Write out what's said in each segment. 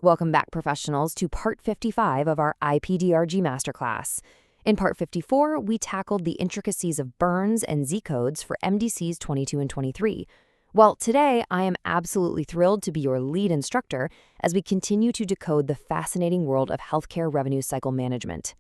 Welcome back, professionals, to Part 55 of our IPDRG Masterclass. In Part 54, we tackled the intricacies of burns and Z-codes for MDCs 22 and 23. Well, today, I am absolutely thrilled to be your lead instructor as we continue to decode the fascinating world of healthcare revenue cycle management.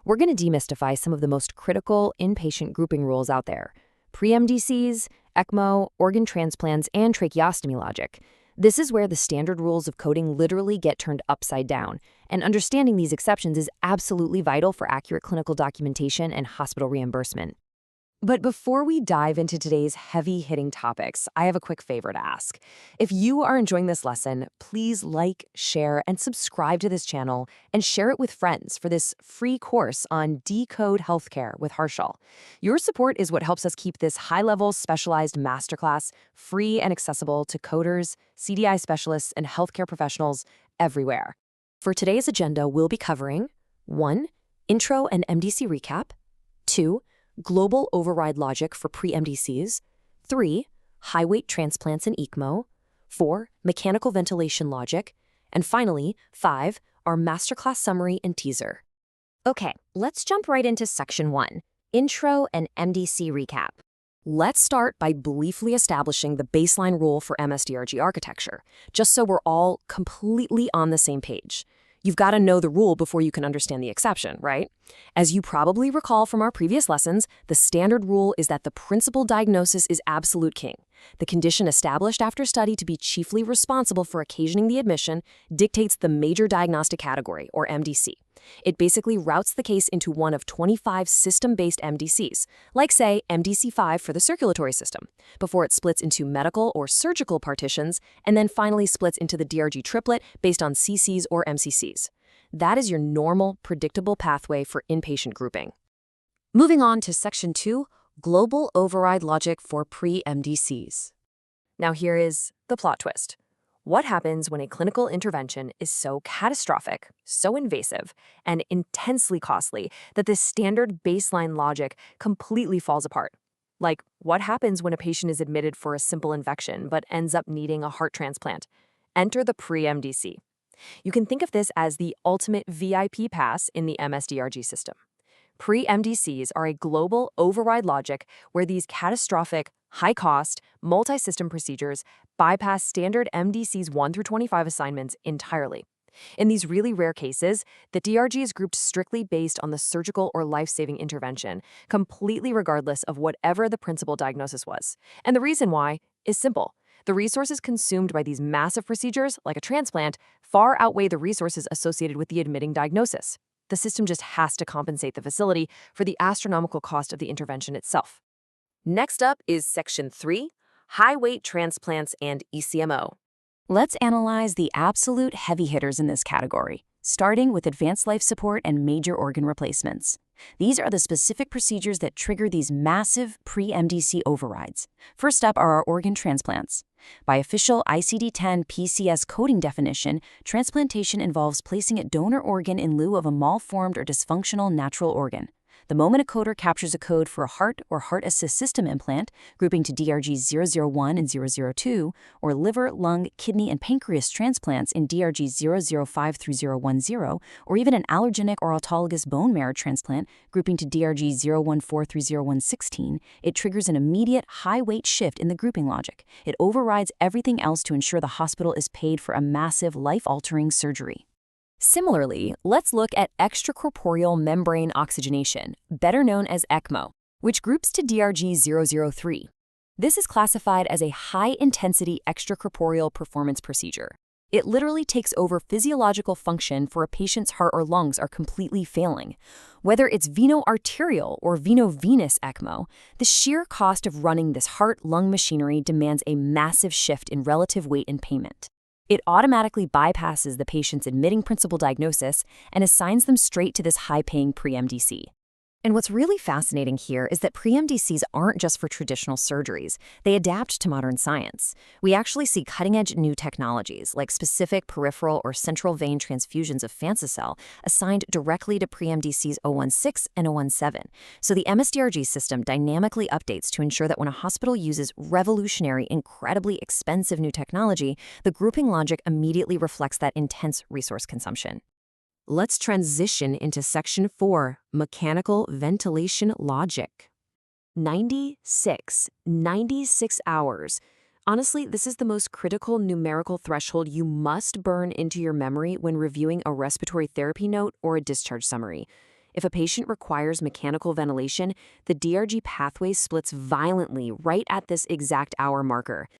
We're going to demystify some of the most critical inpatient grouping rules out there: Pre-MDCs, ECMO, organ transplants, and tracheostomy logic. This is where the standard rules of coding literally get turned upside down, and understanding these exceptions is absolutely vital for accurate clinical documentation and hospital reimbursement. But before we dive into today's heavy-hitting topics, I have a quick favor to ask. If you are enjoying this lesson, please like, share, and subscribe to this channel, and share it with friends for this free course on Decode Healthcare with Harshal. Your support is what helps us keep this high-level specialized masterclass free and accessible to coders, CDI specialists, and healthcare professionals everywhere. For today's agenda, we'll be covering 1. Intro and MDC recap, 2. Global override logic for pre-MDCs, 3. High-weight transplants in ECMO, 4. Mechanical ventilation logic, and finally, 5. Our masterclass summary and teaser. Okay, let's jump right into Section 1, Intro and MDC recap. Let's start by briefly establishing the baseline rule for MSDRG architecture, just so we're all completely on the same page. You've got to know the rule before you can understand the exception, right? As you probably recall from our previous lessons, the standard rule is that the principal diagnosis is absolute king. The condition established after study to be chiefly responsible for occasioning the admission dictates the major diagnostic category, or MDC. It basically routes the case into one of 25 system-based MDCs, like, say, MDC5 for the circulatory system, before it splits into medical or surgical partitions, and then finally splits into the DRG triplet based on CCs or MCCs. That is your normal, predictable pathway for inpatient grouping. Moving on to Section 2, Global Override Logic for Pre-MDCs. Now here is the plot twist. What happens when a clinical intervention is so catastrophic, so invasive, and intensely costly that this standard baseline logic completely falls apart? Like, what happens when a patient is admitted for a simple infection but ends up needing a heart transplant? Enter the pre-MDC. You can think of this as the ultimate VIP pass in the MSDRG system. Pre-MDCs are a global override logic where these catastrophic, high-cost, multi-system procedures bypass standard MDCs 1 through 25 assignments entirely. In these really rare cases, the DRG is grouped strictly based on the surgical or life-saving intervention, completely regardless of whatever the principal diagnosis was. And the reason why is simple. The resources consumed by these massive procedures, like a transplant, far outweigh the resources associated with the admitting diagnosis. The system just has to compensate the facility for the astronomical cost of the intervention itself. Next up is Section 3, High-Weight Transplants and ECMO. Let's analyze the absolute heavy hitters in this category, starting with advanced life support and major organ replacements. These are the specific procedures that trigger these massive pre-MDC overrides. First up are our organ transplants. By official ICD-10 PCS coding definition, transplantation involves placing a donor organ in lieu of a malformed or dysfunctional natural organ. The moment a coder captures a code for a heart or heart assist system implant, grouping to DRG 001 and 002, or liver, lung, kidney, and pancreas transplants in DRG 005 through 010, or even an allergenic or autologous bone marrow transplant, grouping to DRG 014 through 0116, it triggers an immediate high-weight shift in the grouping logic. It overrides everything else to ensure the hospital is paid for a massive, life-altering surgery. Similarly, let's look at extracorporeal membrane oxygenation, better known as ECMO, which groups to DRG 003. This is classified as a high-intensity extracorporeal performance procedure. It literally takes over physiological function for a patient's heart or lungs are completely failing. Whether it's veno-arterial or veno-venous ECMO, the sheer cost of running this heart-lung machinery demands a massive shift in relative weight and payment. It automatically bypasses the patient's admitting principal diagnosis and assigns them straight to this high-paying pre-MDC. And what's really fascinating here is that pre-MDCs aren't just for traditional surgeries. They adapt to modern science. We actually see cutting-edge new technologies, like specific peripheral or central vein transfusions of Fancicel, assigned directly to pre-MDCs 016 and 017. So the MSDRG system dynamically updates to ensure that when a hospital uses revolutionary, incredibly expensive new technology, the grouping logic immediately reflects that intense resource consumption. Let's transition into Section 4, Mechanical Ventilation Logic. 96 hours. Honestly, this is the most critical numerical threshold you must burn into your memory when reviewing a respiratory therapy note or a discharge summary. If a patient requires mechanical ventilation, the DRG pathway splits violently right at this exact hour marker.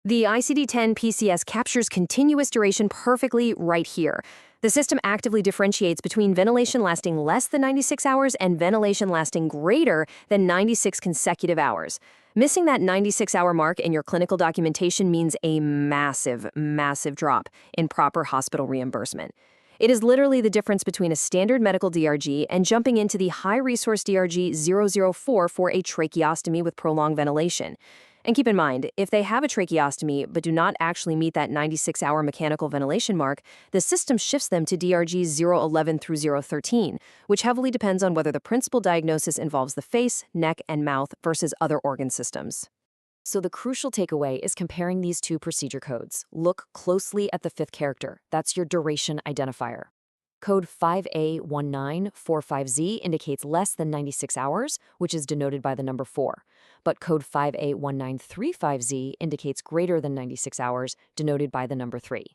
The ICD-10 PCS captures continuous duration perfectly right here. The system actively differentiates between ventilation lasting less than 96 hours and ventilation lasting greater than 96 consecutive hours. Missing that 96-hour mark in your clinical documentation means a massive, massive drop in proper hospital reimbursement. It is literally the difference between a standard medical DRG and jumping into the high-resource DRG 004 for a tracheostomy with prolonged ventilation. And keep in mind, if they have a tracheostomy but do not actually meet that 96-hour mechanical ventilation mark, the system shifts them to DRG 011 through 013, which heavily depends on whether the principal diagnosis involves the face, neck, and mouth versus other organ systems. So the crucial takeaway is comparing these two procedure codes. Look closely at the fifth character. That's your duration identifier. Code 5A1945Z indicates less than 96 hours, which is denoted by the number 4. But code 5A1935Z indicates greater than 96 hours, denoted by the number 3.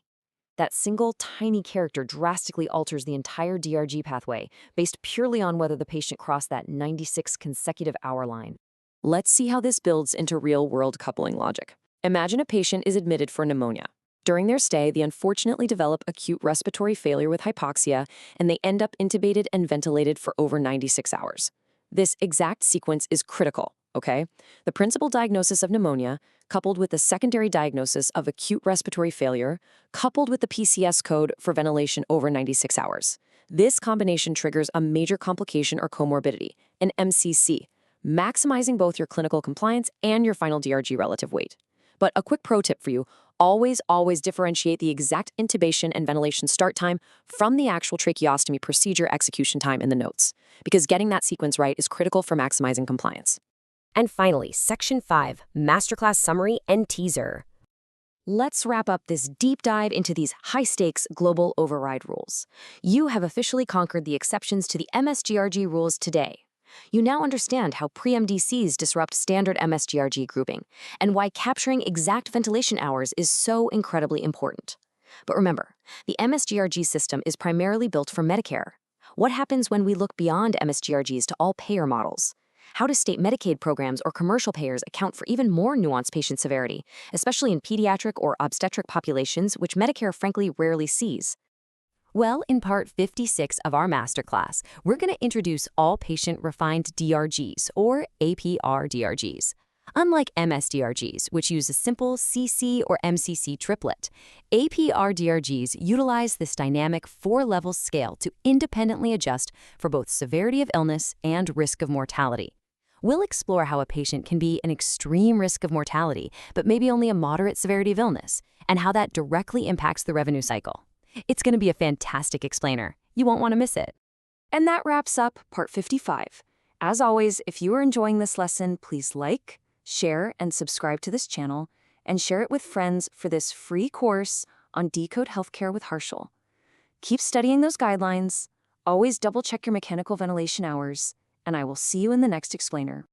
That single tiny character drastically alters the entire DRG pathway, based purely on whether the patient crossed that 96 consecutive hour line. Let's see how this builds into real-world coupling logic. Imagine a patient is admitted for pneumonia. During their stay, they unfortunately develop acute respiratory failure with hypoxia, and they end up intubated and ventilated for over 96 hours. This exact sequence is critical, okay? The principal diagnosis of pneumonia, coupled with the secondary diagnosis of acute respiratory failure, coupled with the PCS code for ventilation over 96 hours. This combination triggers a major complication or comorbidity, an MCC, maximizing both your clinical compliance and your final DRG relative weight. But a quick pro tip for you, always differentiate the exact intubation and ventilation start time from the actual tracheostomy procedure execution time in the notes, because getting that sequence right is critical for maximizing compliance. And finally, Section 5, Masterclass Summary and Teaser. Let's wrap up this deep dive into these high-stakes global override rules. You have officially conquered the exceptions to the MSGRG rules today. You now understand how pre-MDCs disrupt standard MSGRG grouping, and why capturing exact ventilation hours is so incredibly important. But remember, the MSGRG system is primarily built for Medicare. What happens when we look beyond MSGRGs to all payer models? How do state Medicaid programs or commercial payers account for even more nuanced patient severity, especially in pediatric or obstetric populations, which Medicare frankly rarely sees? Well, in part 56 of our masterclass, we're going to introduce all patient-refined DRGs, or APR-DRGs. Unlike MSDRGs, which use a simple CC or MCC triplet, APR-DRGs utilize this dynamic 4-level scale to independently adjust for both severity of illness and risk of mortality. We'll explore how a patient can be an extreme risk of mortality, but maybe only a moderate severity of illness, and how that directly impacts the revenue cycle. It's going to be a fantastic explainer. You won't want to miss it. And that wraps up part 55. As always, if you are enjoying this lesson, please like, share, and subscribe to this channel, and share it with friends for this free course on Decode Healthcare with Harshal. Keep studying those guidelines, always double-check your mechanical ventilation hours, and I will see you in the next explainer.